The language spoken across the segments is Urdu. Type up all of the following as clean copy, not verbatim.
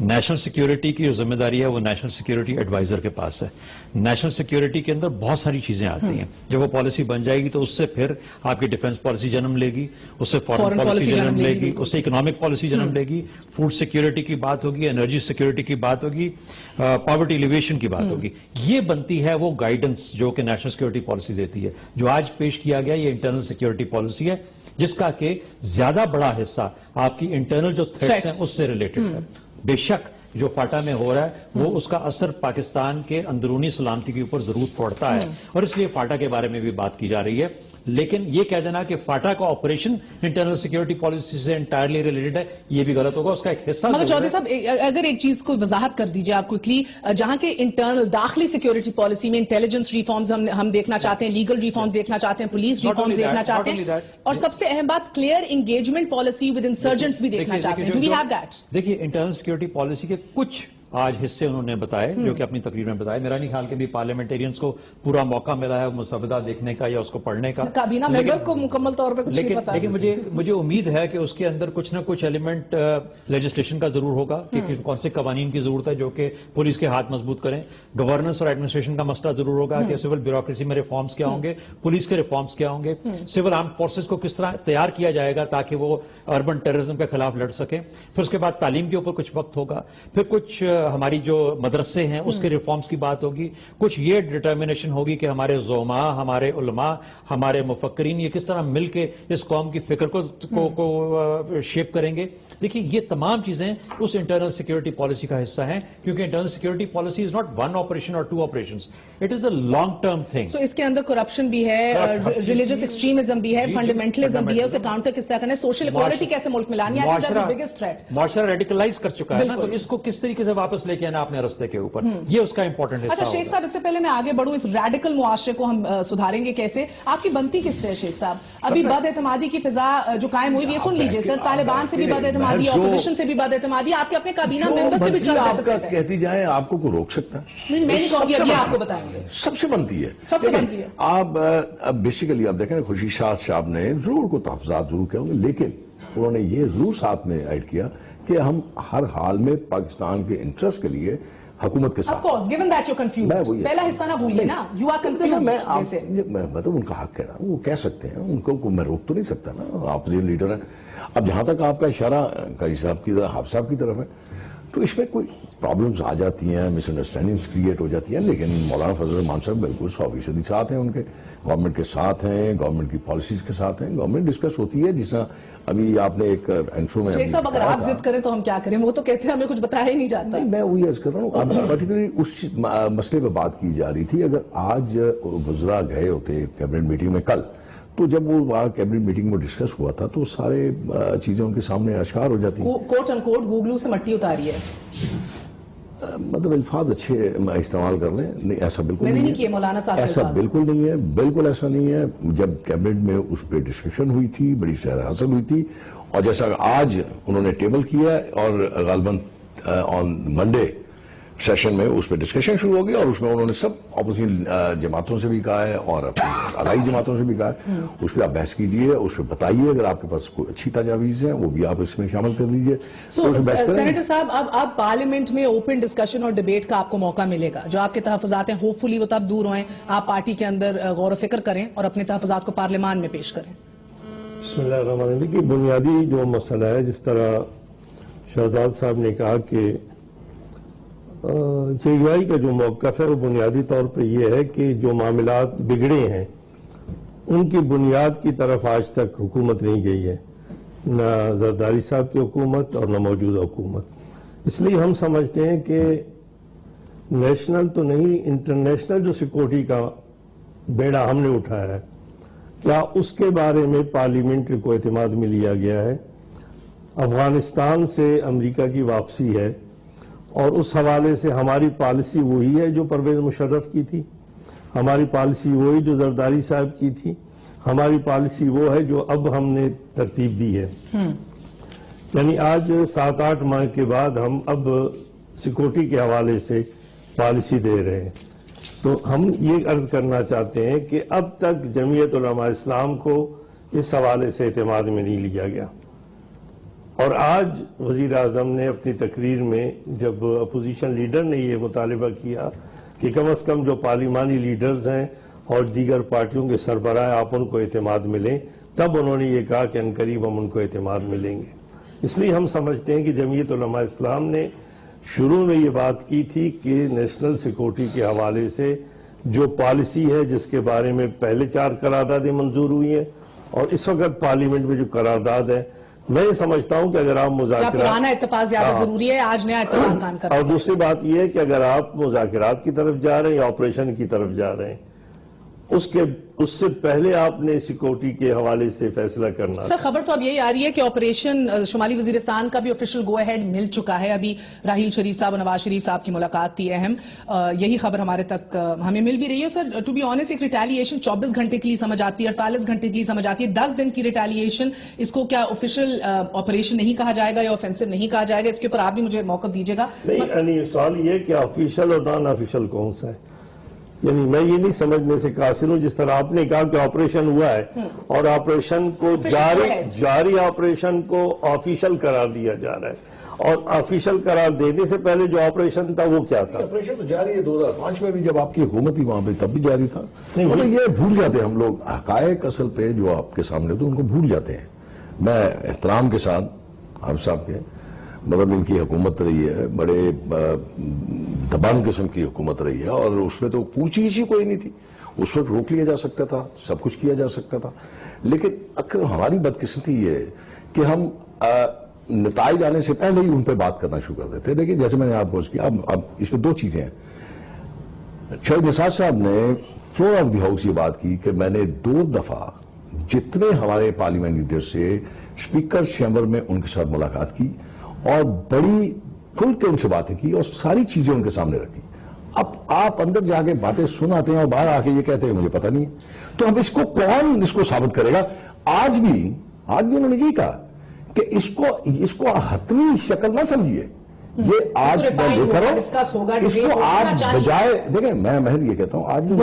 نیشنل سیکیورٹی کی جو ذمہ داری ہے وہ نیشنل سیکیورٹی ایڈوائزر کے پاس ہے. نیشنل سیکیورٹی کے اندر بہت ساری چیزیں آتی ہیں. جب وہ پالیسی بن جائے گی تو اس سے پھر آپ کی ڈیفنس پالیسی جنم لے گی, اس سے فارن پالیسی جنم لے گی, اس سے اکنامک پالیسی جنم لے گی, فوڈ سیکیورٹی کی بات ہوگی, انرجی سیکیورٹی کی بات ہوگی, پاورٹی ایلیویشن کی بات ہوگی. یہ بنتی ہے وہ گائیڈنس جو کہ نیشنل سیکیورٹی پالیسی دیتی ہے. جو آج پیش کیا گیا یہ انٹرنل سیکیورٹی پالیسی ہے جس کا کہ زیادہ بڑا حصہ آپ کی انٹرنل جو تھریٹس ہیں اس سے ریلیٹڈ ہے. بے شک جو فاٹا میں ہو رہا ہے وہ اس کا اثر پاکستان کے اندرونی سلامتی کے اوپر ضرور پڑتا ہے, اور اس لیے فاٹا کے بارے میں بھی بات کی جا رہی ہے. لیکن یہ کہہ دینا کہ فاٹا کا آپریشن انٹرنل سیکیورٹی پالیسی سے انٹائرلی ریلیٹڈ ہے یہ بھی غلط ہوگا. اس کا ایک حصہ مگر چودھری صاحب اگر ایک چیز کو وضاحت کر دیجیے آپ کوئکلی, جہاں کے انٹرنل داخلی سیکیورٹی پالیسی میں انٹیلیجنس ریفارمز ہم دیکھنا چاہتے ہیں, لیگل ریفارمز دیکھنا چاہتے ہیں, پولیس ریفارمز دیکھنا چاہتے ہیں, اور سب سے اہم بات clear engagement policy with insurgents بھی دیکھنا چاہتے ہیں. Do we have that? دیکھیے انٹرنل سیکیورٹی پالیسی کے کچھ آج حصے انہوں نے بتائے جو کہ اپنی تقریر میں بتائے. میرا نہیں خیال کہ بھی پارلیمنٹیرینز کو پورا موقع ملا ہے مسودہ دیکھنے کا یا اس کو پڑھنے کا. کابینہ ممبرز کو مکمل طور پہ کچھ نہیں پتا. لیکن مجھے امید ہے کہ اس کے اندر کچھ نہ کچھ ایلیمنٹ لیجسلیشن کا ضرور ہوگا کہ کون سے قوانین کی ضرورت ہے جو کہ پولیس کے ہاتھ مضبوط کریں. گورننس اور ایڈمنسٹریشن کا مسئلہ ضرور ہوگا کہ سول بیوروکریسی میں ریفارمز کیا ہوں گے, پولیس کے ریفارمز کیا ہوں گے, سول آرمڈ فورسز کو کس طرح تیار کیا جائے گا تاکہ وہ اربن ٹیررزم کے خلاف لڑ سکیں. پھر اس کے بعد تعلیم کے اوپر کچھ وقت ہوگا, پھر کچھ ہماری جو مدرسے ہیں اس کے ریفارمز کی بات ہوگی, کچھ یہ ڈٹرمنیشن ہوگی کہ ہمارے زعماء, ہمارے علماء, ہمارے مفکرین یہ کس طرح مل کے اس قوم کی فکر کو شیپ کریں گے. دیکھیں یہ تمام چیزیں اس انٹرنل سیکیورٹی پالیسی کا حصہ ہیں کیونکہ internal security policy is not one operation اور two operations, it is a long term thing. So اس کے اندر کرپشن بھی ہے, ریلیجس ایکسٹریمزم بھی ہے, فنڈامنٹلزم بھی ہے, اسے کاؤنٹر کس طرح کرنا ہے, سوشل ایکوالٹی کیسے ملک میں لانی ہے. معاشرہ ریڈیکلائز کر چکا ہے نا, تو اس کو کس طریقے سے واپس لے کے آنا اپنے راستے کے اوپر, یہ اس کا امپورٹنٹ حصہ. اچھا شیخ صاحب, اس سے پہلے میں آگے بڑھوں, اس ریڈیکل معاشرے کو ہم سدھاریں گے کیسے؟ آپ کی بنتی کس سے ہے شیخ صاحب؟ ابھی بد اعتمادی کی فضا جو قائم ہوئی ہے, سن لیجیے سر, طالبان سے بھی بد اعتمادی, اپوزیشن سے بھی بد اعتمادی, آپ کے اپنے کابینہ ممبر سے بھی ٹرسٹ ڈیفیسٹ ہے. کہتی جائیں آپ کو کوئی روک سکتا ہے؟ میں نہیں کہوں گی, ابھی آپ کو بتائیں گے. سب سے بنتی ہے, سب سے بنتی ہے. آپ بیسیکلی آپ دیکھیں خوشی صاحب نے ضرور کو تحفظات ضرور کیا ہوں گے, لیکن انہوں نے یہ ضرور ساتھ میں ایڈ کیا کہ ہم ہر حال میں پاکستان کے انٹرسٹ کے لیے حکومت کے ساتھ. Of course, given that you're confused. پہلا حصہ نہ بھولیے نا, you are confused. مطلب ان کا حق ہے نا, وہ کہہ سکتے ہیں, ان کو میں روک تو نہیں سکتا نا, آپ لیڈر ہیں. اب جہاں تک آپ کا اشارہ قاضی صاحب کی طرف, حافظ صاحب کی طرف ہے, تو اس میں کوئی پرابلمز آ جاتی ہیں, مس انڈرسٹینڈنگز کریٹ ہو جاتی ہیں, لیکن مولانا فضل الرحمان صاحب بالکل 100% ساتھ ہیں, ان کے گورنمنٹ کے ساتھ ہیں, گورنمنٹ کی پالیسیز کے ساتھ ہیں, گورنمنٹ ڈسکس ہوتی ہے. جس طرح ابھی آپ نے ایک انٹرو میں شیخ صاحب اگر آپ ضد کریں تو ہم کیا کریں, وہ تو کہتے ہیں ہمیں کچھ بتایا ہی نہیں جاتا. میں وہی عرض کر رہا ہوں, اب پرٹیکولرلی اس مسئلے پہ بات کی جا رہی تھی. اگر آج وزراء گئے ہوتے کیبنٹ میٹنگ میں کل, تو جب وہ وہاں کیبنٹ میٹنگ میں ڈسکس ہوا تھا تو سارے چیزیں ان کے سامنے اشکار ہو جاتی ہیں. کوٹ ان کوٹ گوگلو سے مٹی اتاری ہے, مطلب الفاظ اچھے استعمال کر لیں. نہیں, ایسا بالکل نہیں کیے مولانا صاحب, ایسا بالکل نہیں ہے, بالکل ایسا نہیں ہے. جب کیبنٹ میں اس پہ ڈسکشن ہوئی تھی, بڑی سیر حاصل ہوئی تھی, اور جیسا آج انہوں نے ٹیبل کیا اور غالباً آن منڈے سیشن میں اس پہ ڈسکشن شروع ہو گئی, اور اس میں انہوں نے سب اپوزیشن جماعتوں سے بھی کہا ہے اور الائی جماعتوں سے بھی کہا ہے, اس پہ آپ بحث کیجئے, اس پہ بتائیے, اگر آپ کے پاس کوئی اچھی تجاویز ہیں وہ بھی آپ اس میں شامل کر لیجئے. سینیٹر صاحب, اب پارلیمنٹ میں اوپن ڈسکشن اور ڈیبیٹ کا آپ کو موقع ملے گا. جو آپ کے تحفظات ہیں ہوپ فلی وہ تب دور ہوئیں, آپ پارٹی کے اندر غور و فکر کریں اور اپنے تحفظات کو پارلیمان میں پیش کریں. بسم اللہ الرحمن الرحیم. کہ بنیادی جو مسئلہ ہے, جس طرح شہزاد صاحب نے کہا کہ جے یو آئی کا جو موقف ہے وہ بنیادی طور پہ یہ ہے کہ جو معاملات بگڑے ہیں ان کی بنیاد کی طرف آج تک حکومت نہیں گئی ہے, نہ زرداری صاحب کی حکومت اور نہ موجودہ حکومت. اس لیے ہم سمجھتے ہیں کہ نیشنل تو نہیں, انٹرنیشنل جو سیکورٹی کا بیڑا ہم نے اٹھایا ہے, کیا اس کے بارے میں پارلیمنٹ کو اعتماد میں لیا گیا ہے. افغانستان سے امریکہ کی واپسی ہے, اور اس حوالے سے ہماری پالیسی وہی ہے جو پرویز مشرف کی تھی, ہماری پالیسی وہی جو زرداری صاحب کی تھی, ہماری پالیسی وہ ہے جو اب ہم نے ترتیب دی ہے. یعنی آج 7-8 ماہ کے بعد ہم اب سیکورٹی کے حوالے سے پالیسی دے رہے ہیں. تو ہم یہ عرض کرنا چاہتے ہیں کہ اب تک جمعیت علماء اسلام کو اس حوالے سے اعتماد میں نہیں لیا گیا. اور آج وزیر اعظم نے اپنی تقریر میں جب اپوزیشن لیڈر نے یہ مطالبہ کیا کہ کم از کم جو پارلیمانی لیڈرز ہیں اور دیگر پارٹیوں کے سربراہ آپ ان کو اعتماد ملیں، تب انہوں نے یہ کہا کہ عنقریب ہم ان کو اعتماد ملیں گے. اس لیے ہم سمجھتے ہیں کہ جمعیت علماء اسلام نے شروع میں یہ بات کی تھی کہ نیشنل سیکورٹی کے حوالے سے جو پالیسی ہے جس کے بارے میں پہلے 4 قراردادیں منظور ہوئی ہیں اور اس وقت پارلیمنٹ میں جو قرارداد ہے، میں یہ سمجھتا ہوں کہ اگر آپ مذاکرات، پرانا اتفاق زیادہ ضروری ہے، آج نیا اتفاق کام کرنا. اور دوسری بات یہ ہے کہ اگر آپ مذاکرات کی طرف جا رہے ہیں یا آپریشن کی طرف جا رہے ہیں، اس سے پہلے آپ نے سیکورٹی کے حوالے سے فیصلہ کرنا. سر خبر تو اب یہی آ رہی ہے کہ آپریشن شمالی وزیرستان کا بھی آفیشل گو اہیڈ مل چکا ہے. ابھی راحیل شریف صاحب اور نواز شریف صاحب کی ملاقات تھی اہم، یہی خبر ہمارے تک ہمیں مل بھی رہی ہے. سر ٹو بی آنیسٹ ایک ریٹیلیشن 24 گھنٹے کے لیے سمجھ آتی ہے، 48 گھنٹے کے لیے سمجھ آتی ہے، 10 دن کی ریٹیلیشن، اس کو کیا آفیشل آپریشن نہیں کہا جائے گا یا آفینسو نہیں کہا جائے گا؟ اس کے اوپر آپ بھی مجھے موقف دیجیے گا. نہیں، سوال یہ کہ آفیشل اور نان آفیشل کون سا ہے؟ یعنی میں یہ نہیں سمجھنے سے قاصر ہوں. جس طرح آپ نے کہا کہ آپریشن ہوا ہے اور آپریشن کو جاری آپریشن کو آفیشل قرار دیا جا رہا ہے، اور آفیشل قرار دینے سے پہلے جو آپریشن تھا وہ کیا تھا؟ آپریشن تو جاری ہے 2005 میں بھی جب آپ کی حکومت تھی وہاں پہ تب بھی جاری تھا. مطلب یہ بھول جاتے ہیں ہم لوگ حقائق اصل پہ جو آپ کے سامنے تو ان کو بھول جاتے ہیں. میں احترام کے ساتھ آپ صاحب کے مطلب ان کی حکومت رہی ہے، بڑے دبان قسم کی حکومت رہی ہے، اور اس میں تو کوئی چیز ہی کوئی نہیں تھی. اس وقت روک لیا جا سکتا تھا، سب کچھ کیا جا سکتا تھا. لیکن اکثر ہماری بدقسمتی یہ ہے کہ ہم نتائج آنے سے پہلے ہی ان پہ بات کرنا شروع کر دیتے ہیں. دیکھیں جیسے میں نے آپ کو کیا، اب اس میں 2 چیزیں ہیں. شاہد نثار صاحب نے فلور آف دی ہاؤس یہ بات کی کہ میں نے 2 دفعہ جتنے ہمارے پارلیمنٹ لیڈر سے اسپیکر چیمبر میں ان کے ساتھ ملاقات کی اور بڑی کھل کے ان سے باتیں کی اور ساری چیزیں ان کے سامنے رکھی. اب آپ اندر جا کے باتیں سناتے ہیں اور باہر آ کے یہ کہتے ہیں مجھے پتہ نہیں ہے. تو اب اس کو کون اس کو ثابت کرے گا؟ آج بھی انہوں نے یہی کہا کہ اس کو حتمی شکل نہ سمجھیے. یہ آج میں دیکھ رہا ہوں اس کو آپ بجائے دیکھیں، میں محض یہ کہتا ہوں آج بھی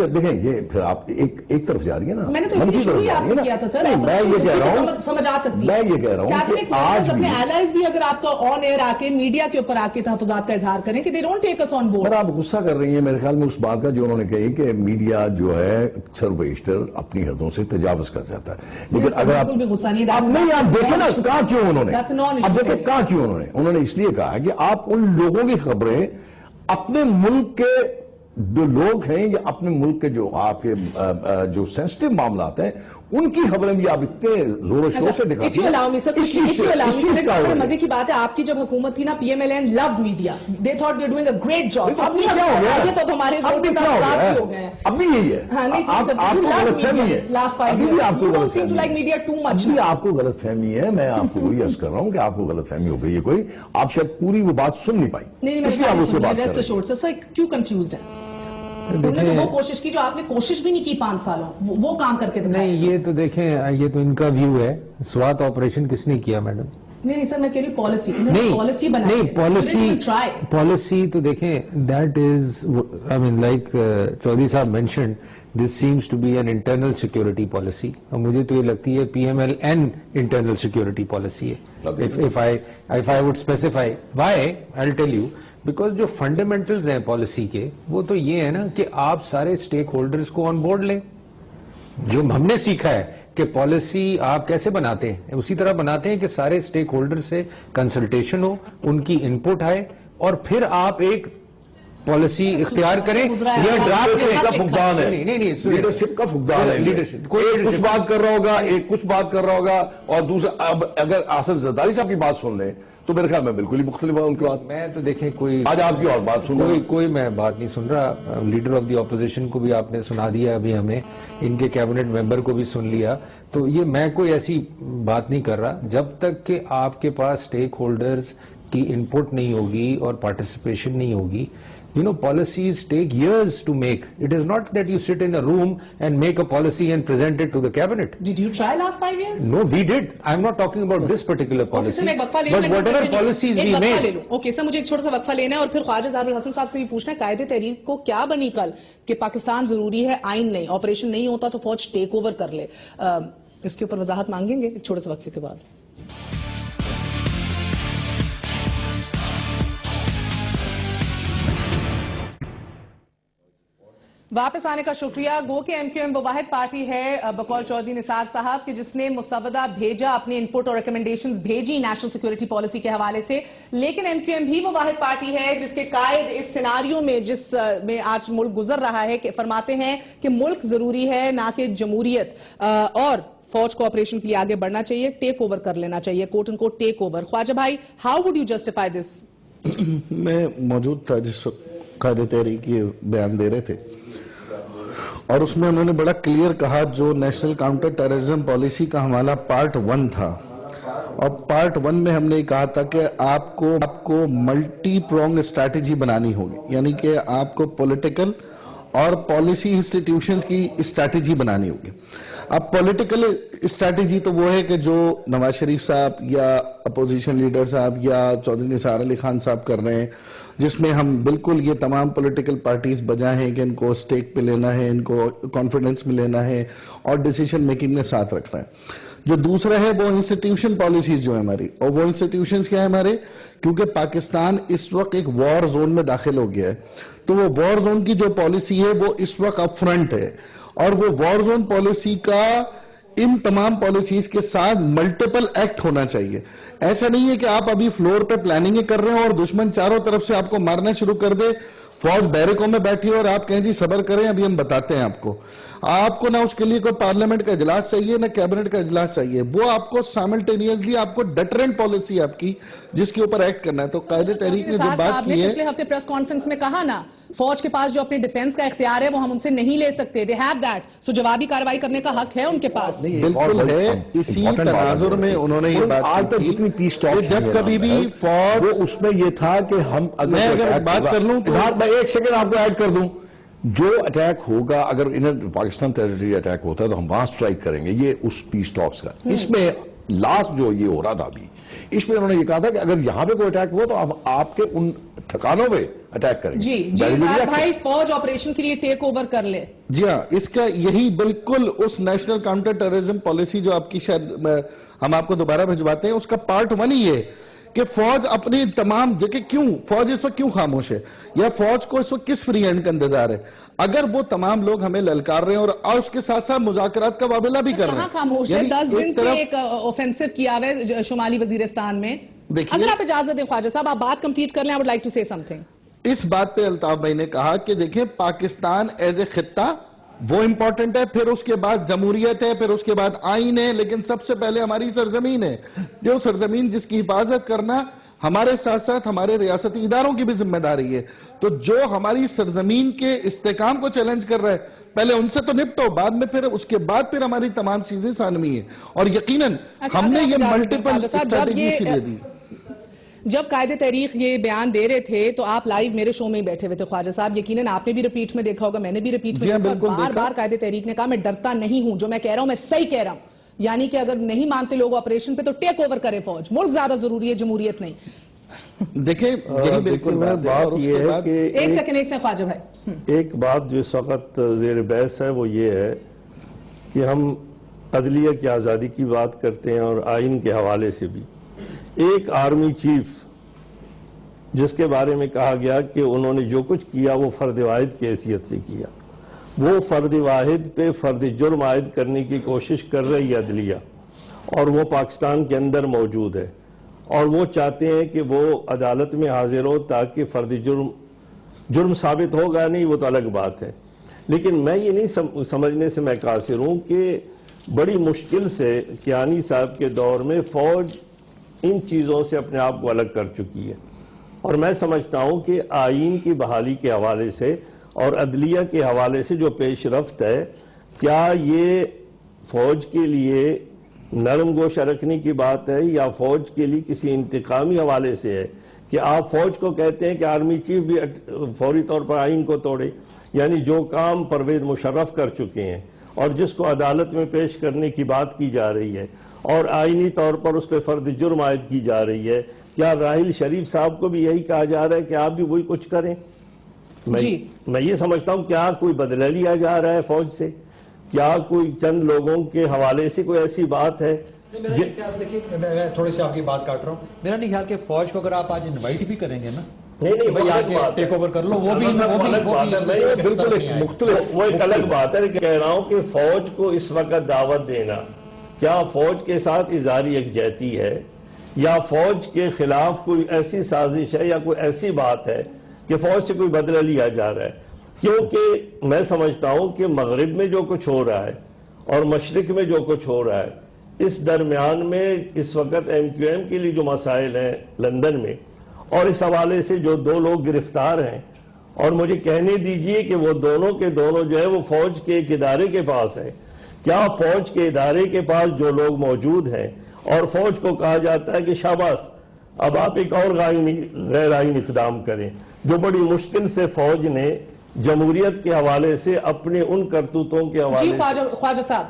دیکھیں یہ پھر آپ ایک طرف جا رہی ہے نا. میں نے تو اسی شروع ہی آپ سے کیا تھا سر، میں یہ کہہ رہا ہوں سمجھ آ سکتی ہے. میں یہ کہہ رہا ہوں کہ آج اپنے allies بھی اگر آپ کو آن ایئر آ کے میڈیا کے اوپر آ کے تحفظات کا اظہار کریں کہ they don't take us on board. آپ غصہ کر رہی ہیں میرے خیال میں اس بات کا جو انہوں نے کہی کہ میڈیا جو ہے اکثر بیشتر اپنی حدوں سے تجاوز کر جاتا ہے. لیکن اگر آپ دیکھیں نا کہاں کیوں انہوں نے اب دیکھیں کہاں کیوں انہوں نے اس لیے کہا کہ آپ ان لوگوں کی خبریں اپنے ملک کے جو لوگ ہیں یا اپنے ملک کے جو آپ کے جو سینسٹیو معاملات ہیں ان کی خبریں بھی آپ اتنے زور و شور سے دکھاتی ہیں. مزے کی بات ہے آپ کی جب حکومت تھی نا P M L N loved media. They thought they're doing a great job. اب بھی کیا ہو گیا؟ تو ہمارے ہو گئے. اب بھی یہی ہے. آپ کو غلط فہمی ہے. ابھی بھی آپ کو غلط فہمی ہے. میں آپ کو وہی عرض کر رہا ہوں کہ آپ کو غلط فہمی ہو گئی ہے کوئی. آپ شاید پوری وہ بات سن نہیں پائی. کیوں کنفیوزڈ ہے؟ انہوں نے وہ کوشش کی جو آپ نے کوشش بھی نہیں کی 5 سالوں، وہ کام کر کے دکھایا. نہیں، یہ تو دیکھیں یہ تو ان کا ویو ہے. سوات آپریشن کس نے کیا میڈم؟ نہیں سر میں کہہ رہی پالیسی پالیسی تو دیکھیں that is I mean like Chaudhry صاحب mentioned this seems to be an internal security policy. اور مجھے تو یہ لگتی ہے P M L N internal security policy ہے. if I would specify why, I'll tell you. Because جو فنڈامنٹلز ہیں پالیسی کے وہ تو یہ ہے نا کہ آپ سارے اسٹیک ہولڈرز کو آن بورڈ لیں. جو ہم نے سیکھا ہے کہ پالیسی آپ کیسے بناتے ہیں اسی طرح بناتے ہیں کہ سارے اسٹیک ہولڈر سے کنسلٹیشن ہو، ان کی انپٹ آئے اور پھر آپ ایک پالیسی اختیار کریں. یہ ڈرافٹ کا فقدان ہے، لیڈرشپ کا فقدان ہے. کوئی کچھ بات کر رہا ہوگا، ایک کچھ بات کر رہا ہوگا اور دوسرا. اب اگر آصف زرداری صاحب کی بات سن لیں تو میرے خیال میں بالکل ہی مختلف ہے ان کی بات. میں تو دیکھیں کوئی آج آپ کی اور بات سن رہا کوئی میں بات نہیں سن رہا. لیڈر آف دی اپوزیشن کو بھی آپ نے سنا دیا ابھی ہمیں، ان کے کیبنٹ ممبر کو بھی سن لیا. تو یہ میں کوئی ایسی بات نہیں کر رہا جب تک کہ آپ کے پاس اسٹیک ہولڈرز کی انپٹ نہیں ہوگی اور پارٹیسپیشن نہیں ہوگی. You know, policies take years to make. It is not that you sit in a room and make a policy and present it to the cabinet. Did you try last 5 years? No, we did. I'm not talking about this particular policy. But whatever policies we made. Okay, sir, مجھے ایک چھوٹا سا وقفہ لینا ہے اور پھر خواجہ زہر الحسن صاحب سے بھی پوچھنا ہے قائد تحریک کو کیا بنی کل کہ پاکستان ضروری ہے آئین نہیں، آپریشن نہیں ہوتا تو فوج ٹیک اوور کر لے. اس کے اوپر وضاحت مانگیں گے ایک چھوٹے سے وقت کے بعد. واپس آنے کا شکریہ. گو کہ ایم کیو ایم وہ واحد پارٹی ہے بقول چودھری نثار صاحب کہ جس نے مسودہ بھیجا، اپنے انپٹ اور ریکمنڈیشنز بھیجی نیشنل سیکورٹی پالیسی کے حوالے سے، لیکن ایم کیو ایم بھی وہ واحد پارٹی ہے جس کے قائد اس سیناریو میں جس میں آج ملک گزر رہا ہے کہ فرماتے ہیں کہ ملک ضروری ہے نہ کہ جمہوریت، اور فوج کو آپریشن کے لیے آگے بڑھنا چاہیے، ٹیک اوور کر لینا چاہیے، کوٹ ان کوٹ ٹیک اوور. خواجہ بھائی، how would you justify this? میں موجود تھا جس وقت قائد تحریک یہ بیان دے رہے تھے، اور اس میں انہوں نے بڑا کلیئر کہا جو نیشنل کاؤنٹر ٹیررزم پالیسی کا ہمارا پارٹ 1 تھا، اور پارٹ 1 میں ہم نے کہا تھا کہ آپ کو ملٹی پرونگ اسٹریٹجی بنانی ہوگی، یعنی کہ آپ کو پولیٹیکل اور پالیسی انسٹیٹیوشنز کی اسٹریٹجی بنانی ہوگی. اب پولیٹیکل اسٹریٹجی تو وہ ہے کہ جو نواز شریف صاحب یا اپوزیشن لیڈر صاحب یا چودھری نثار علی خان صاحب کر رہے ہیں، جس میں ہم بالکل یہ تمام پولیٹیکل پارٹیز بجا ہیں کہ ان کو سٹیک پہ لینا ہے، ان کو کانفیڈنس میں لینا ہے اور ڈیسیشن میکنگ میں ساتھ رکھنا ہے. جو دوسرا ہے وہ انسٹیٹیوشن پالیسیز جو ہے ہماری، اور وہ انسٹیٹیوشنز کیا ہے ہمارے، کیونکہ پاکستان اس وقت ایک وار زون میں داخل ہو گیا ہے، تو وہ وار زون کی جو پالیسی ہے وہ اس وقت اپ فرنٹ ہے، اور وہ وار زون پالیسی کا ان تمام پالیسیز کے ساتھ ملٹیپل ایکٹ ہونا چاہیے. ایسا نہیں ہے کہ آپ ابھی فلور پہ پلاننگ کر رہے ہیں اور دشمن چاروں طرف سے آپ کو مارنا شروع کر دے، فوج بیرکوں میں بیٹھی اور آپ کہیں جی صبر کریں ابھی ہم بتاتے ہیں آپ کو نہ اس کے لیے کوئی پارلیمنٹ کا اجلاس چاہیے نہ کیبنٹ کا اجلاس چاہیے، وہ آپ کو سائملٹینیسلی آپ کو ڈیٹرنٹ پالیسی آپ کی جس کے اوپر ایکٹ کرنا ہے. تو قائد تحریک نے جو بات کی ہے، پچھلے ہفتے پریس کانفرنس میں کہا نا فوج کے پاس جو اپنی ڈیفنس کا اختیار ہے وہ ہم ان سے نہیں لے سکتے، they have that، سو جوابی کارروائی کرنے کا حق ہے ان کے پاس. بالکل ہے. اسی تناظر میں انہوں نے یہ بات کی جتنی پیس ٹاکس جب کبھی بھی فوج، اس میں یہ تھا کہ ہم میں اگر بات کر لوں، میں ایک سیکنڈ آپ کو ایڈ کر دوں، جو اٹیک ہوگا اگر انہیں پاکستان ٹیریٹری اٹیک ہوتا ہے تو ہم وہاں سٹرائک کریں گے، یہ اس پیس ٹاکس کا. اس میں لاسٹ جو یہ ہو رہا تھا ابھی، اس میں انہوں نے یہ کہا تھا کہ اگر یہاں پہ کوئی اٹیک ہوا تو ہم آپ کے ان ٹھکانوں پہ اٹیک کریں گے. جی بھائی، فوج آپریشن کے لیے ٹیک اوور کر لے. جی ہاں، اس کا یہی بالکل اس نیشنل کاؤنٹر ٹیررزم پالیسی جو آپ کی شاید ہم آپ کو دوبارہ بھجواتے ہیں، اس کا پارٹ 1 ہی ہے کہ فوج اپنی تمام جگہ کیوں فوج اس وقت کیوں خاموش ہے، یا فوج کو اس وقت کس فری ہینڈ کا انتظار ہے، اگر وہ تمام لوگ ہمیں للکار رہے ہیں اور اس کے ساتھ ساتھ مذاکرات کا معاملہ بھی کر رہے ہیں. کہاں خاموش ہے؟ 10 دن سے ایک اوفینسو کیا ہوا ہے شمالی وزیرستان میں. اگر آپ اجازت دیں خواجہ صاحب، آپ بات کمپلیٹ کر لیں. I would like to say something. اس بات پہ الطاف بھائی نے کہا کہ دیکھیں پاکستان ایز اے خطہ وہ امپورٹنٹ ہے، پھر اس کے بعد جمہوریت ہے، پھر اس کے بعد آئین ہے، لیکن سب سے پہلے ہماری سرزمین ہے، جو سرزمین جس کی حفاظت کرنا ہمارے ساتھ ساتھ ہمارے ریاستی اداروں کی بھی ذمہ داری ہے. تو جو ہماری سرزمین کے استحکام کو چیلنج کر رہا ہے، پہلے ان سے تو نپٹو، بعد میں پھر اس کے بعد پھر ہماری تمام چیزیں ثانوی ہیں. اور یقیناً ہم نے یہ ملٹیپل اسٹریٹجی اسی لیے دی. جب قائد تحریک یہ بیان دے رہے تھے تو آپ لائیو میرے شو میں ہی بیٹھے ہوئے تھے خواجہ صاحب، یقیناً آپ نے بھی ریپیٹ میں دیکھا ہوگا، میں نے بھی ریپیٹ میں دیکھا، بار بار قائد تحریک نے کہا میں ڈرتا نہیں ہوں، جو میں کہہ رہا ہوں میں صحیح کہہ رہا ہوں، یعنی کہ اگر نہیں مانتے لوگ آپریشن پہ تو ٹیک اوور کرے فوج، ملک زیادہ ضروری ہے جمہوریت نہیں. دیکھیں یہی بالکل بات یہ ہے کہ ایک سیکنڈ خواجہ بھائی، ایک بات جو اس وقت زیر بحث ہے وہ یہ ہے کہ ہم عدلیہ کی آزادی کی بات کرتے ہیں اور آئین کے حوالے سے بھی. ایک آرمی چیف جس کے بارے میں کہا گیا کہ انہوں نے جو کچھ کیا وہ فرد واحد کی حیثیت سے کیا، وہ فرد واحد پہ فرد جرم عائد کرنے کی کوشش کر رہی ہے عدلیہ، اور وہ پاکستان کے اندر موجود ہے، اور وہ چاہتے ہیں کہ وہ عدالت میں حاضر ہو تاکہ فرد جرم ثابت ہوگا نہیں وہ تو الگ بات ہے. لیکن میں یہ نہیں سمجھنے سے میں قاصر ہوں کہ بڑی مشکل سے کیانی صاحب کے دور میں فوج ان چیزوں سے اپنے آپ کو الگ کر چکی ہے، اور میں سمجھتا ہوں کہ آئین کی بحالی کے حوالے سے اور عدلیہ کے حوالے سے جو پیش رفت ہے، کیا یہ فوج کے لیے نرم گوشہ رکھنے کی بات ہے یا فوج کے لیے کسی انتقامی حوالے سے ہے کہ آپ فوج کو کہتے ہیں کہ آرمی چیف بھی فوری طور پر آئین کو توڑے، یعنی جو کام پرویز مشرف کر چکے ہیں اور جس کو عدالت میں پیش کرنے کی بات کی جا رہی ہے اور آئینی طور پر اس پہ فرد جرم عائد کی جا رہی ہے، کیا راحیل شریف صاحب کو بھی یہی کہا جا رہا ہے کہ آپ بھی وہی کچھ کریں؟ میں یہ سمجھتا ہوں کیا کوئی بدلہ لیا جا رہا ہے فوج سے، کیا کوئی چند لوگوں کے حوالے سے کوئی ایسی بات ہے؟ میرا نہیں خیال، دیکھیے میں تھوڑی سی آپ کی بات کاٹ رہا ہوں، میرا نہیں خیال کہ فوج کو اگر آپ آج انوائٹ بھی کریں گے نا، نہیں بھائی آ کے ٹیک اوور کر لو، وہ بھی بالکل ایک مختلف، وہ ایک الگ بات ہے. کہہ رہا ہوں کہ فوج کو اس وقت دعوت دینا، کیا فوج کے ساتھ اظہار یکجہتی ہے یا فوج کے خلاف کوئی ایسی سازش ہے یا کوئی ایسی بات ہے کہ فوج سے کوئی بدلہ لیا جا رہا ہے؟ کیونکہ میں سمجھتا ہوں کہ مغرب میں جو کچھ ہو رہا ہے اور مشرق میں جو کچھ ہو رہا ہے، اس درمیان میں اس وقت ایم کیو ایم کے لیے جو مسائل ہیں لندن میں، اور اس حوالے سے جو دو لوگ گرفتار ہیں، اور مجھے کہنے دیجئے کہ وہ دونوں کے دونوں جو ہے وہ فوج کے ایک ادارے کے پاس ہیں. کیا فوج کے ادارے کے پاس جو لوگ موجود ہیں اور فوج کو کہا جاتا ہے کہ شاباش اب آپ ایک اور غیر آئین اقدام کریں، جو بڑی مشکل سے فوج نے جمہوریت کے حوالے سے اپنے ان کرتوتوں کے حوالے سے. خواجہ صاحب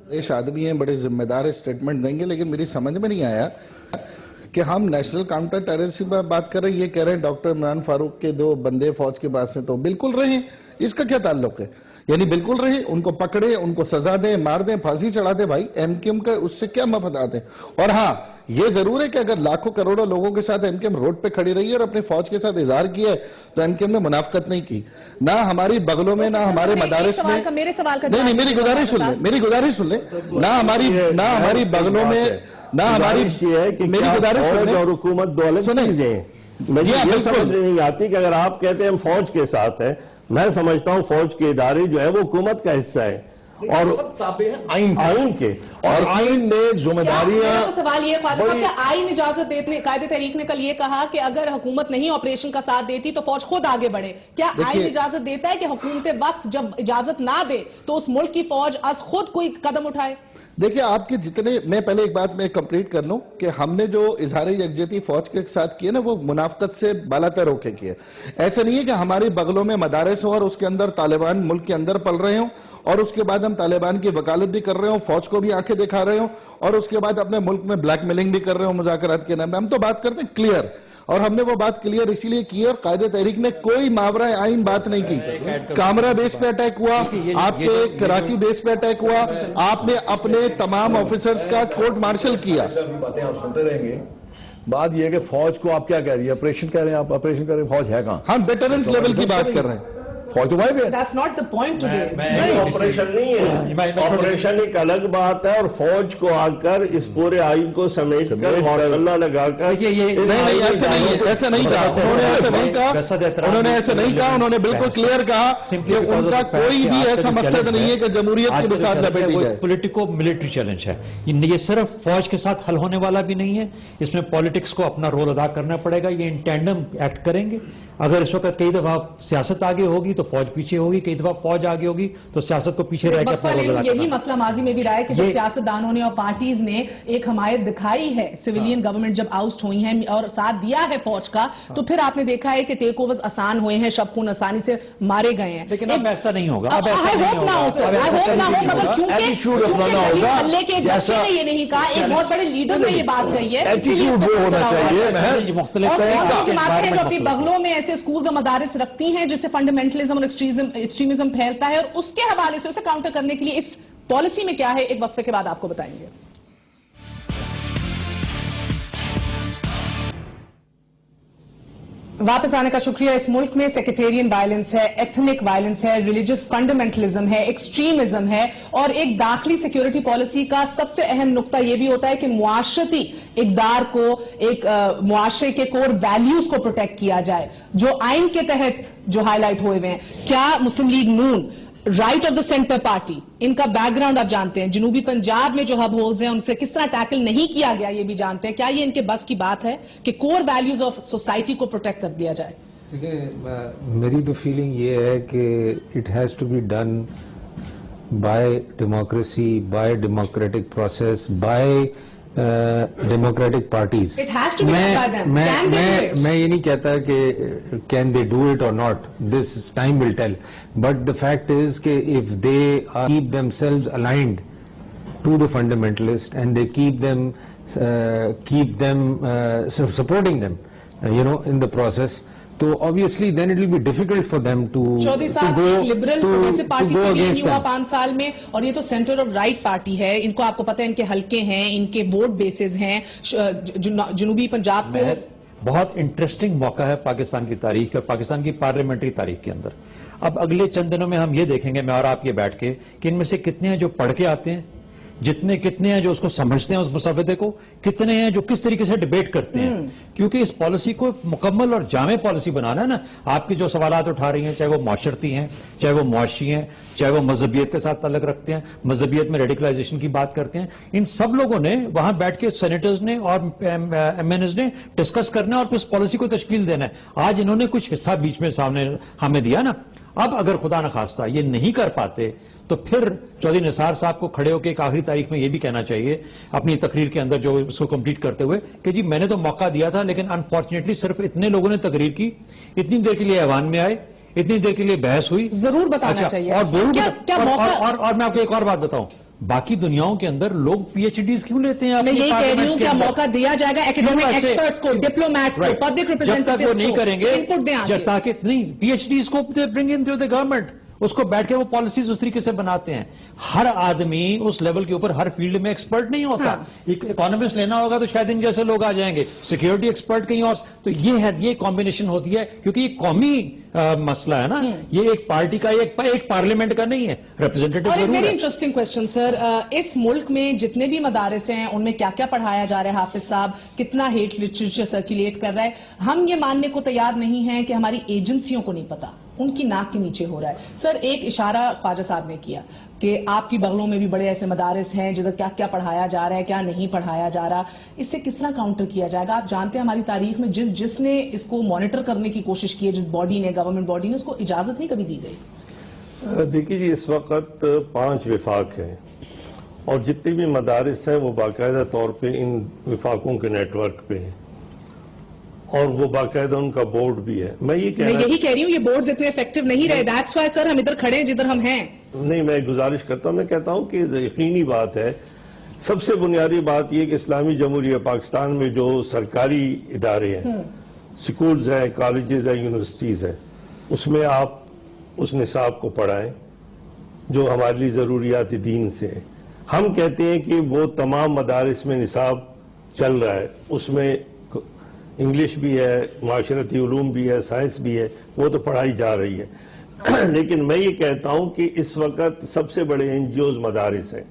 ایش آدمی ہیں، بڑے ذمہ دار اسٹیٹمنٹ دیں گے، لیکن میری سمجھ میں نہیں آیا کہ ہم نیشنل کاؤنٹر ٹیررزم پر بات کر رہے ہیں، یہ کہہ رہے ہیں ڈاکٹر عمران فاروق کے دو بندے فوج کے پاس سے، تو بالکل رہیں، اس کا کیا تعلق ہے؟ یعنی بالکل رہیں، ان کو پکڑے، ان کو سزا دیں، مار دیں، پھانسی چڑھا دیں. بھائی ایم کیو ایم کا اس سے کیا مفادات ہیں؟ اور ہاں یہ ضرور ہے کہ اگر لاکھوں کروڑوں لوگوں کے ساتھ ایم کیو ایم روڈ پہ کھڑی رہی ہے اور اپنے فوج کے ساتھ اظہار کیا ہے، تو ایم کیو ایم نے منافقت نہیں کی، نہ ہماری بغلوں میں، نہ ہمارے مدارس میں. نہیں، میری گزارش سن لیں، میری گزارش سن لیں. نہ ہماری بغلوں میں، نہ ہماری، یہ ہے کہ میری گزارش سن فوج لیں اور حکومت دو الگ چیزیں ہیں. مجھے یہ سمجھ نہیں آتی کہ اگر آپ کہتے ہیں ہم فوج کے ساتھ ہیں، میں سمجھتا ہوں فوج کے ادارے جو ہے وہ حکومت کا حصہ ہے اور سب تابع ہیں آئین کے، اور آئین نے ذمہ داریاں. سوال یہ خواجہ صاحب کہ آئین اجازت دیتے، قائد تحریک نے کل یہ کہا کہ اگر حکومت نہیں آپریشن کا ساتھ دیتی تو فوج خود آگے بڑھے. کیا آئین اجازت دیتا ہے کہ حکومت وقت جب اجازت نہ دے تو اس ملک کی فوج از خود کوئی قدم اٹھائے؟ دیکھیں آپ کے جتنے، میں پہلے ایک بات میں کمپلیٹ کر لوں کہ ہم نے جو اظہار یکجہتی فوج کے ساتھ کیے نا، وہ منافقت سے بالا تر ہو کے کیے. ایسا نہیں ہے کہ ہماری بغلوں میں مدارس ہوں اور اس کے اندر طالبان ملک کے اندر پل رہے ہوں اور اس کے بعد ہم طالبان کی وکالت بھی کر رہے ہوں، فوج کو بھی آنکھیں دکھا رہے ہوں اور اس کے بعد اپنے ملک میں بلیک میلنگ بھی کر رہے ہوں مذاکرات کے نام میں. ہم تو بات کرتے ہیں کلیئر، اور ہم نے وہ بات کلیئر اسی لیے کی، اور قائد تحریک نے کوئی ماورا آئین بات نہیں کی. کامرا بیس پہ اٹیک ہوا، آپ کے کراچی بیس پہ اٹیک ہوا، آپ نے اپنے تمام آفیسرز کا کورٹ مارشل کیا. باتیں آپ سنتے رہیں گے. بات یہ ہے کہ فوج کو آپ کیا کہہ رہی ہے؟ آپریشن کہہ رہے ہیں آپ، آپریشن کر رہے ہیں، فوج ہے کہاں؟ ہم بیٹرنس لیول کی بات کر رہے ہیں. فوج تو بھائی That's not the point today. نہیں، آپریشن نہیں ہے، آپریشن ایک الگ بات ہے، اور فوج کو آ کر اس پورے آئین کو سمیٹ کر ماشاءاللہ لگا کر نہیں ایسا نہیں ہے، ایسا نہیں کہا انہوں نے، ایسا نہیں کہا انہوں نے، ایسا نہیں کہا انہوں نے. بالکل کلیئر کہا کہ ان کا کوئی بھی ایسا مقصد نہیں ہے کہ جمہوریت کے بساط لپیٹی جائے. پولیٹیکو ملٹری چیلنج ہے یہ، صرف فوج کے ساتھ حل ہونے والا بھی نہیں ہے، اس میں پالیٹکس کو اپنا رول ادا کرنا پڑے گا. یہ ان ٹینڈم ایکٹ کریں گے. اگر اس وقت کئی دفعہ سیاست آگے ہوگی تو فوج پیچھے ہوگی، کئی دفعہ فوج آگے ہوگی تو سیاست کو پیچھے رہ کے اپنا رول ادا کرنا. یہی مسئلہ ماضی میں بھی رہا ہے کہ جب سیاستدانوں نے اور پارٹیز نے ایک حمایت دکھائی ہے، سویلین گورنمنٹ جب آؤسٹ ہوئی ہیں اور ساتھ دیا ہے فوج کا، تو پھر آپ نے دیکھا ہے کہ ٹیک اوورز آسان ہوئے ہیں، شب خون آسانی سے مارے گئے ہیں. لیکن اب ایسا نہیں ہوگا، اب ایسا نہیں ہوگا، مگر کیونکہ حلے کے ایک بچے نے یہ نہیں کہا، ایک بہت بڑے لیڈر نے یہ بات کہی ہے. مختلف جماعتیں جو اپنی بغلوں میں ایسے اسکولز اور مدارس رکھتی ہیں جس سے فنڈامنٹلزم اور ایکسٹریمزم پھیلتا ہے، اور اس کے حوالے سے اسے کاؤنٹر کرنے کے لیے اس پالیسی میں کیا ہے، ایک وقفے کے بعد آپ کو بتائیں گے. واپس آنے کا شکریہ. اس ملک میں سیکٹیرین وائلنس ہے، ایتھنک وائلنس ہے، ریلیجس فنڈامنٹلزم ہے، ایکسٹریمزم ہے، اور ایک داخلی سیکیورٹی پالیسی کا سب سے اہم نقطہ یہ بھی ہوتا ہے کہ معاشرتی اقدار کو، ایک معاشرے کے کور ویلیوز کو پروٹیکٹ کیا جائے جو آئین کے تحت جو ہائی لائٹ ہوئے ہوئے ہیں. کیا Muslim League Noon, right of the centre party, ان کا بیک گراؤنڈ آپ جانتے ہیں، جنوبی پنجاب میں جو ہب ہولز ہیں ان سے کس طرح ٹیکل نہیں کیا گیا یہ بھی جانتے ہیں. کیا یہ ان کے بس کی بات ہے کہ کور ویلیوز آف سوسائٹی کو پروٹیکٹ کر دیا جائے؟ دیکھیں میری تو فیلنگ یہ ہے کہ it has to be done by democracy, by democratic process, by democratic parties. میں یہ نہیں کہتا کہ کین دے ڈو اٹ اور not, this time will tell, but the fact is کہ if they keep themselves aligned to the fundamentalist and they keep them supporting them in the process, تو obviously then it will be difficult for them to Chaudhry صاحب لبرل پروگریسو پارٹی سے بھی نہیں ہوا 5 سال میں, اور یہ تو سینٹر آف رائٹ پارٹی ہے, ان کو آپ کو پتہ ہے ان کے حلقے ہیں, ان کے ووٹ بیسز ہیں جنوبی پنجاب کو. بہت انٹرسٹنگ موقع ہے پاکستان کی تاریخ اور پاکستان کی پارلیمنٹری تاریخ کے اندر. اب اگلے چند دنوں میں ہم یہ دیکھیں گے, میں اور آپ یہ بیٹھ کے, کہ ان میں سے کتنے ہیں جو پڑھ کے آتے ہیں, کتنے ہیں جو اس کو سمجھتے ہیں اس مسودے کو, کتنے ہیں جو کس طریقے سے ڈیبیٹ کرتے ہیں. کیونکہ اس پالیسی کو مکمل اور جامع پالیسی بنانا ہے نا. آپ کی جو سوالات اٹھا رہی ہیں, چاہے وہ معاشرتی ہیں, چاہے وہ معاشی ہیں, چاہے وہ مذہبیت کے ساتھ تعلق رکھتے ہیں, مذہبیت میں ریڈیکلائزیشن کی بات کرتے ہیں, ان سب لوگوں نے وہاں بیٹھ کے سینیٹرز نے اور ایم این ایز نے ڈسکس کرنا اور اس پالیسی کو تشکیل دینا ہے. آج انہوں نے کچھ حصہ بیچ میں سامنے ہمیں دیا نا. اب اگر خدا نخواستہ یہ نہیں کر پاتے تو پھر چودھری نثار صاحب کو کھڑے ہو کے ایک آخری تاریخ میں یہ بھی کہنا چاہیے اپنی تقریر کے اندر جو اس کو کمپلیٹ کرتے ہوئے, کہ جی میں نے تو موقع دیا تھا لیکن انفارچونیٹلی صرف اتنے لوگوں نے تقریر کی, اتنی دیر کے لیے ایوان میں آئے, اتنی دیر کے لیے بحث ہوئی. ضرور بتانا چاہیے. اور میں آپ کو ایک اور بات بتاؤں, باقی دنیاؤں کے اندر لوگ پی ایچ ڈیز کیوں لیتے ہیں؟ میں یہی کہہ رہی ہوں, کیا موقع دیا جائے گا ایکیڈیمک ایکسپرٹس کو, ڈپلومیٹس کو, پبلک ریپرزینٹیٹیوز کو, نہیں کریں گے انپٹ دیں آگے. تاکہ نہیں پی ایچ ڈیز کو برنگ ان ٹو دی گورنمنٹ, اس کو بیٹھ کے وہ پالیسیز اس طریقے سے بناتے ہیں. ہر آدمی اس لیول کے اوپر ہر فیلڈ میں ایکسپرٹ نہیں ہوتا. اکانومسٹ لینا ہوگا تو شاید ان جیسے لوگ آ جائیں گے, سیکیورٹی ایکسپرٹ کہیں اور. تو یہ کمبینیشن ہوتی ہے, کیونکہ یہ قومی مسئلہ ہے نا, یہ ایک پارٹی کا ایک پارلیمنٹ کا نہیں ہے, ریپرزینٹیٹو ضرور ہے. اور ایک ویری انٹرسٹنگ کوسچن سر, اس ملک میں جتنے بھی مدارس ہیں ان میں کیا کیا پڑھایا جا رہا ہے؟ حافظ صاحب کتنا ہیٹ لٹریچر سرکولیٹ کر رہا ہے؟ ہم یہ ماننے کو تیار نہیں ہیں کہ ہماری ایجنسیوں کو نہیں پتا, ان کی ناک کے نیچے ہو رہا ہے. سر ایک اشارہ خواجہ صاحب نے کیا کہ آپ کی بغلوں میں بھی بڑے ایسے مدارس ہیں جدھر کیا کیا پڑھایا جا رہا ہے, کیا نہیں پڑھایا جا رہا. اس سے کس طرح کاؤنٹر کیا جائے گا؟ آپ جانتے ہیں ہماری تاریخ میں جس نے اس کو مانیٹر کرنے کی کوشش کی ہے, جس باڈی نے, گورنمنٹ باڈی نے, اس کو اجازت نہیں کبھی دی گئی. دیکھیے جی, اس وقت 5 وفاق ہیں اور جتنے بھی مدارس ہیں وہ باقاعدہ طور پہ ان وفاقوں کے نیٹ ورک پہ ہیں اور وہ باقاعدہ ان کا بورڈ بھی ہے. میں یہی کہہ رہی ہوں یہ بورڈز اتنے ایفیکٹو نہیں رہے. دیٹس وائی سر ہم ادھر کھڑے ہیں جدھر ہم ہیں. نہیں, میں گزارش کرتا ہوں, میں کہتا ہوں کہ یقینی بات ہے, سب سے بنیادی بات یہ کہ اسلامی جمہوریہ پاکستان میں جو سرکاری ادارے ہیں, سکولز ہیں, کالجز ہیں, یونیورسٹیز ہیں, اس میں آپ اس نصاب کو پڑھائیں جو ہمارے لیے ضروریات دین سے ہیں. ہم کہتے ہیں کہ وہ تمام مدارس میں نصاب چل رہا ہے, اس میں انگلش بھی ہے, معاشرتی علوم بھی ہے, سائنس بھی ہے, وہ تو پڑھائی جا رہی ہے. لیکن میں یہ کہتا ہوں کہ اس وقت سب سے بڑے این جی اوز مدارس ہیں,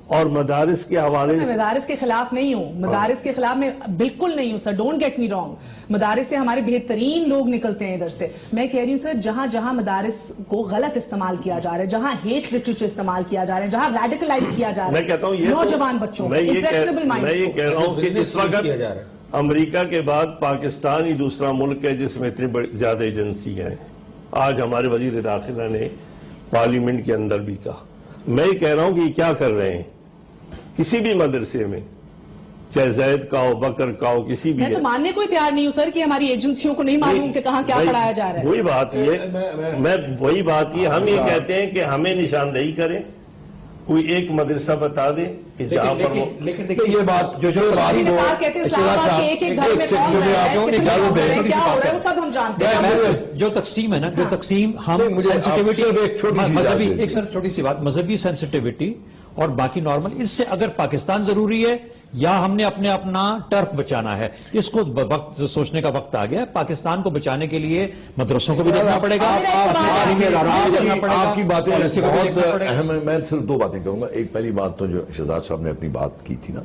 اور مدارس کے حوالے سے مدارس کے خلاف نہیں ہوں, مدارس کے خلاف میں بالکل نہیں ہوں سر, ڈونٹ گیٹ می رانگ. مدارس سے ہمارے بہترین لوگ نکلتے ہیں ادھر سے. میں کہہ رہی ہوں سر, جہاں جہاں مدارس کو غلط استعمال کیا جا رہا ہے, جہاں ہیٹ لٹریچر استعمال کیا جا رہا ہے, جہاں ریڈیکلائز کیا جا رہا ہے, میں کہتا ہوں نوجوان بچوں میں یہ کہہ رہا ہوں کہ اس وقت امریکہ کے بعد پاکستان ہی دوسرا ملک ہے جس میں اتنی زیادہ ایجنسی ہیں. آج ہمارے وزیر داخلہ نے پارلیمنٹ کے اندر بھی کہا. میں یہ کہہ رہا ہوں کہ یہ کیا کر رہے ہیں, کسی بھی مدرسے میں, چاہے زید کا ہو, بکر کا ہو, کسی بھی. میں تو ماننے کو تیار نہیں ہوں سر کہ ہماری ایجنسیوں کو نہیں معلوم کہ کہاں کیا پڑھایا جا رہا ہے. وہی بات یہ ہم یہ کہتے ہیں کہ ہمیں نشاندہی کریں, کوئی ایک مدرسہ بتا دے کہ جہاں پر وہ. لیکن دیکھیں یہ بات جو کہتے ہیں اسلام آباد کے ایک گھر میں کون رہا ہے, کتنے لوگ رہے ہیں, کیا ہو رہا ہے, وہ سب ہم جانتے ہیں. جو تقسیم ہے نا, جو تقسیم ہم سینسٹیوٹی مذہبی, ایک سر چھوٹی سی بات, مذہبی سینسٹیوٹی اور باقی نارمل, اس سے اگر پاکستان ضروری ہے یا ہم نے اپنا ٹرف بچانا ہے, اس کو وقت سوچنے کا وقت آ گیا. پاکستان کو بچانے کے لیے مدرسوں کو بھی دیکھنا پڑے گا. آپ کی باتیں بہت اہم ہیں. میں صرف 2 باتیں کہوں گا. ایک پہلی بات تو جو شہزاد صاحب نے اپنی بات کی تھی نا,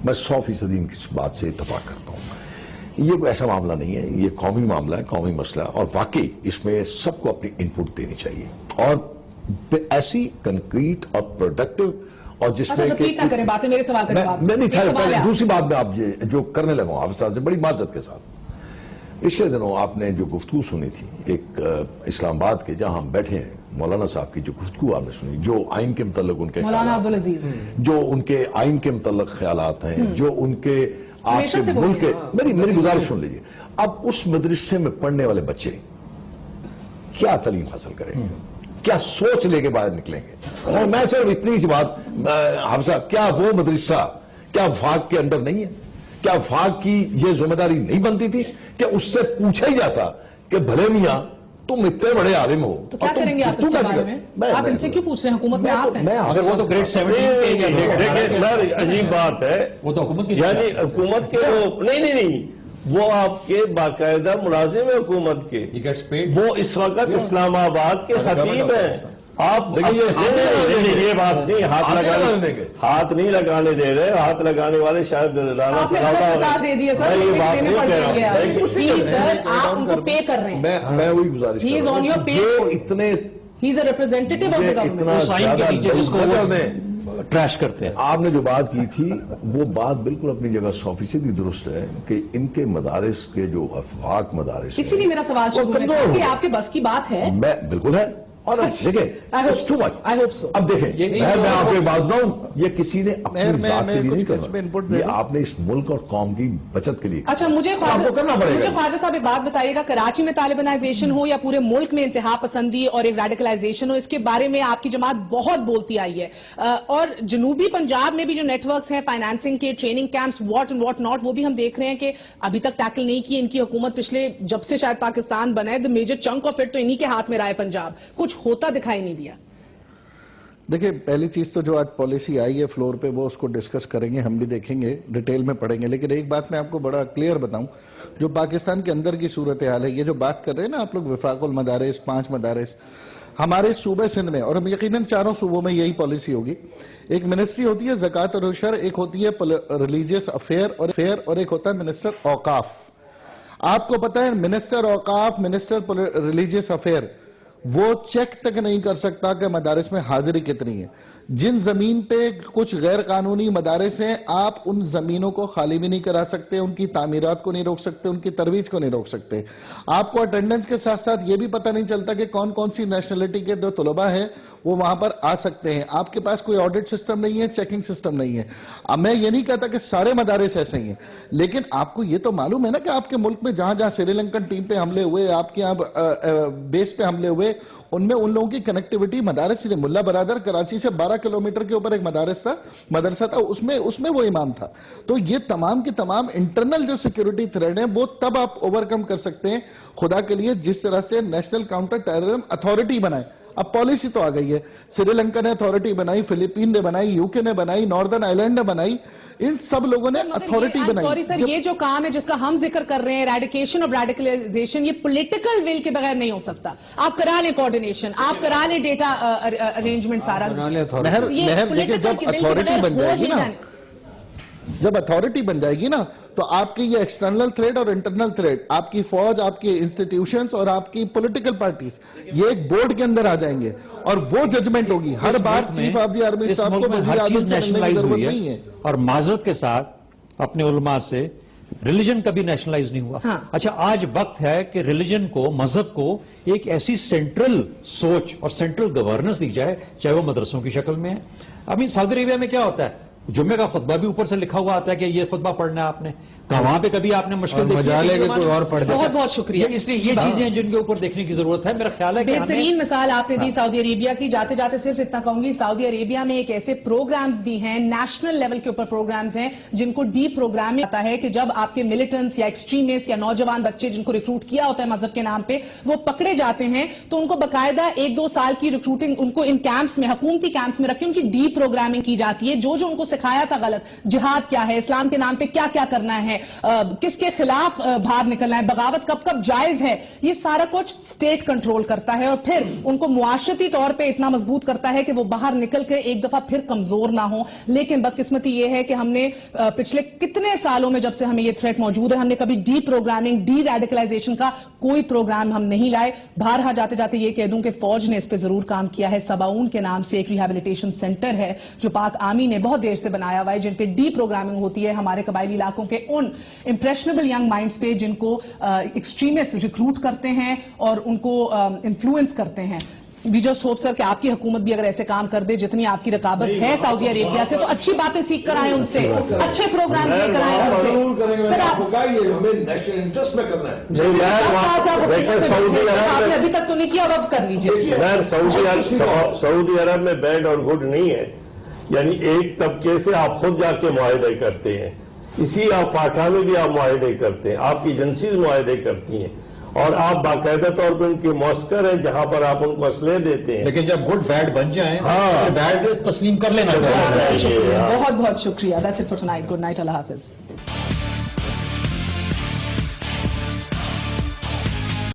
میں 100% ان کی بات سے اتفاق کرتا ہوں. یہ کوئی ایسا معاملہ نہیں ہے, یہ قومی معاملہ ہے, قومی مسئلہ ہے, اور واقعی اس میں سب کو اپنی انپٹ دینی چاہیے, اور ایسی کنکریٹ اور پروڈکٹیو, اور جس میں نہ کریں باتیں, میرے سوال کا جواب. میں نہیں ٹھہرا. دوسری بات میں آپ جو کرنے لگا ہوں آپ سے بڑی معذرت کے ساتھ, پچھلے دنوں آپ نے جو گفتگو سنی تھی ایک اسلام آباد کے, جہاں ہم بیٹھے ہیں, مولانا صاحب کی جو گفتگو آپ نے سنی, جو آئین کے متعلق ان کے مولانا عبدالعزیز, جو ان کے آئین کے متعلق خیالات ہیں, جو ان کے آپ کے ملک کے, میری گزارش سن لیجیے. اب اس مدرسے میں پڑھنے والے بچے کیا تعلیم حاصل کریں, کیا سوچ لے کے باہر نکلیں گے؟ اور میں صرف اتنی سی بات, حفصہ, کیا وہ مدرسہ کیا وفاق کے اندر نہیں ہے؟ کیا وفاق کی یہ ذمہ داری نہیں بنتی تھی کہ اس سے پوچھا ہی جاتا کہ بھلے میاں تم اتنے بڑے عالم ہو تو کیا کریں گے آپ اس کے بارے میں؟ آپ ان سے کیوں پوچھ رہے ہیں؟ حکومت میں آپ ہیں. اگر وہ تو گریڈ 17 عجیب بات ہے، وہ تو حکومت کی یعنی حکومت کے وہ نہیں وہ آپ کے باقاعدہ ملازم ہیں حکومت کے، وہ اس وقت اسلام آباد کے خطیب ہیں. آپ یہ بات نہیں، ہاتھ نہیں لگانے دے رہے، ہاتھ لگانے والے شاید رانا صاحب دے دیا سر، یہ بات نہیں کہہ رہا. سر آپ ان کو پے کر رہے ہیں. میں وہی گزارش He is on your pay. اتنے He is a representative of the government. Sign کے نیچے جس کو ٹریش کرتے ہیں. آپ نے جو بات کی تھی وہ بات بالکل اپنی جگہ 100% درست ہے کہ ان کے مدارس کے جو افاق مدارس، اسی لیے میرا سوال شروع میں تھا کہ آپ کے بس کی بات ہے. میں بالکل ہے. اور دیکھیں اب دیکھیں میں آپ کو بات بتاؤں، یہ کسی نے اپنی ذات کے لیے نہیں کرنا، یہ آپ نے اس ملک اور قوم کی بچت کے لیے. اچھا مجھے خواجہ صاحب ایک بات بتائیے گا، کراچی میں طالبانائزیشن ہو یا پورے ملک میں انتہا پسندی اور ایک ریڈیکلائزیشن ہو، اس کے بارے میں آپ کی جماعت بہت بولتی آئی ہے، اور جنوبی پنجاب میں بھی جو نیٹ ورکس ہیں فائنانسنگ کے، training camps, what and what not, وہ بھی ہم دیکھ رہے ہیں کہ ابھی تک ٹیکل نہیں کی ان کی حکومت. پچھلے جب سے شاید پاکستان بنا ہے، the major chunk of it تو انہی کے ہاتھ میں رہا ہے پنجاب، کچھ ہوتا دکھائی نہیں دیا. دیکھیں پہلی چیز تو جو آج پالیسی آئی ہے فلور پہ وہ اس کو ڈسکس کریں گے، ہم بھی دیکھیں گے، ڈیٹیل میں پڑھیں گے. لیکن ایک بات میں آپ کو بڑا کلیئر بتاؤں، جو پاکستان کے اندر کی صورتحال ہے، یہ جو بات کر رہے ہیں نا آپ لوگ وفاق المدارس 5 مدارس، ہمارے صوبہ سندھ میں اور یقیناً 4 صوبوں میں یہی پالیسی ہوگی. ایک منسٹری ہوتی ہے زکوٰۃ اور عشر، ایک ہوتی ہے ریلیجیس افیئر اور ایک ہوتا ہے منسٹر اوقاف. آپ کو پتہ ہے منسٹر اوقاف، منسٹر ریلیجیس افیئر وہ چیک تک نہیں کر سکتا کہ مدارس میں حاضری کتنی ہے. جن زمین پہ کچھ غیر قانونی مدارس ہیں آپ ان زمینوں کو خالی بھی نہیں کرا سکتے، ان کی تعمیرات کو نہیں روک سکتے، ان کی ترویج کو نہیں روک سکتے. آپ کو اٹینڈنس کے ساتھ ساتھ یہ بھی پتہ نہیں چلتا کہ کون کون سی نیشنلٹی کے جو طلباء ہیں وہ وہاں پر آ سکتے ہیں. آپ کے پاس کوئی آڈٹ سسٹم نہیں ہے، چیکنگ سسٹم نہیں ہے. اب میں یہ نہیں کہتا کہ سارے مدارس ایسے ہی ہیں، لیکن آپ کو یہ تو معلوم ہے نا کہ آپ کے ملک میں جہاں جہاں سری لنکن ٹیم پہ حملے ہوئے، آپ کے یہاں بیس پہ حملے ہوئے، ان میں ان لوگوں کی کنیکٹیوٹی مدارس سے ملا برادر کراچی سے 12 کلومیٹر کے اوپر ایک مدرسہ تھا، اس میں وہ امام تھا. تو یہ تمام کی تمام انٹرنل جو سیکیورٹی تھریڈ ہیں وہ تب آپ اوورکم کر سکتے ہیں خدا کے لیے جس طرح سے نیشنل کاؤنٹر ٹیررزم اتھارٹی بنائے. اب پالیسی تو آ گئی ہے، سری لنکا نے اتھارٹی بنائی، فلپین نے بنائی، یو کے نے بنائی، ناردرن آئیلینڈ نے بنائی، ان سب لوگوں نے اتھارٹی بنائی. سوری سر، یہ جو کام ہے جس کا ہم ذکر کر رہے ہیں، ریڈیکیشن اور ریڈیکلائزیشن، یہ پولیٹیکل ول کے بغیر نہیں ہو سکتا. آپ کرا لیں کوارڈینیشن، آپ کرا لیں ڈیٹا ارینجمنٹ سارا. جب اتھارٹی بن جائے گی نا، جب اتھارٹی بن جائے گی نا تو آپ کی یہ ایکسٹرنل تھریڈ اور انٹرنل تھریڈ، آپ کی فوج، آپ کی انسٹیٹیوشنز اور آپ کی پولیٹیکل پارٹیز یہ ایک بورڈ کے اندر آ جائیں گے اور وہ ججمنٹ ہوگی. ہر بار چیف آف دی آرمی صاحب کو وزیر اعظم سے ملنے کی ضرورت نہیں ہے. اور معذرت کے ساتھ اپنے علماء سے، ریلیجن کبھی نیشنلائز نہیں ہوا. اچھا آج وقت ہے کہ ریلیجن کو، مذہب کو ایک ایسی سینٹرل سوچ اور سینٹرل گورننس دی جائے، چاہے وہ مدرسوں کی شکل میں ہے. ابھی سعودی عربیہ میں کیا ہوتا ہے، جمعے کا خطبہ بھی اوپر سے لکھا ہوا آتا ہے کہ یہ خطبہ پڑھنا ہے آپ نے. وہاں پہ کبھی آپ نے مشکل دیکھی ہے؟ کوئی اور پڑھ دے. بہت بہت شکریہ. اس لیے یہ چیزیں جن کے اوپر دیکھنے کی ضرورت ہے. میرا خیال ہے کہ بہترین مثال آپ نے دی سعودی عربیہ کی. جاتے جاتے صرف اتنا کہوں گی، سعودی عربیہ میں ایک ایسے پروگرامز بھی ہیں، نیشنل لیول کے اوپر پروگرامز ہیں جن کو ڈی پروگرام آتا ہے کہ جب آپ کے ملیٹنٹس یا ایکسٹریمسٹ یا نوجوان بچے جن کو ریکروٹ کیا ہوتا ہے مذہب کے نام پہ، وہ پکڑے جاتے ہیں تو ان کو باقاعدہ 1-2 سال کی ریکروٹنگ ان کو ان کیمپس میں، حکومتی کیمپس میں رکھ کے ان کی ڈی پروگرامنگ کی جاتی ہے. جو ان کو سکھایا تھا غلط، جہاد کیا ہے، اسلام کے نام پہ کیا کیا کرنا ہے، کس کے خلاف باہر نکلنا ہے، بغاوت کب کب جائز ہے، یہ سارا کچھ سٹیٹ کنٹرول کرتا ہے اور پھر ان کو معاشرتی طور پہ اتنا مضبوط کرتا ہے کہ وہ باہر نکل کے ایک دفعہ پھر کمزور نہ ہوں. لیکن بدقسمتی یہ ہے کہ ہم نے پچھلے کتنے سالوں میں جب سے ہمیں یہ تھریٹ موجود ہے، ہم نے کبھی ڈی پروگرامنگ، ڈی ریڈیکلائزیشن کا کوئی پروگرام ہم نہیں لائے. بہرحال جاتے جاتے یہ کہہ دوں کہ فوج نے اس پہ ضرور کام کیا ہے. سباؤن کے نام سے ایک ریہیبلیٹیشن سینٹر ہے جو پاک آرمی نے بہت دیر سے بنایا ہوا ہے، جن پہ ڈی پروگرامنگ ہوتی ہے ہمارے قبائلی علاقوں کے ان امپریشنبل ینگ مائنڈز پہ جن کو ایکسٹریمسٹ ریکروٹ کرتے ہیں اور ان کو انفلوئنس کرتے ہیں. وی جسٹ ہوپ سر کہ آپ کی حکومت بھی اگر ایسے کام کر دے جتنی آپ کی رقابت ہے سعودی عربیہ سے، تو اچھی باتیں سیکھ کر آئیں ان سے، اچھے پروگرام لے کر آئیں ان سے. سر آپ نے ابھی تک تو نہیں کیا، اب کر لیجیے. سعودی عرب میں بیڈ اور گڈ نہیں ہے، یعنی ایک طبقے سے آپ خود جا کے معاہدے کرتے ہیں، اسی آپ فاٹا میں بھی آپ معاہدے کرتے ہیں، آپ کی ایجنسیز معاہدے کرتی ہیں، اور آپ باقاعدہ طور پر ان کے معسکر ہیں جہاں پر آپ ان کو اسلحے دیتے ہیں. لیکن جب گڈ بیڈ بن جائیں ہاں بیڈ تسلیم کر لینا چاہیے. بہت بہت شکریہ. That's it for tonight. Good night. اللہ حافظ.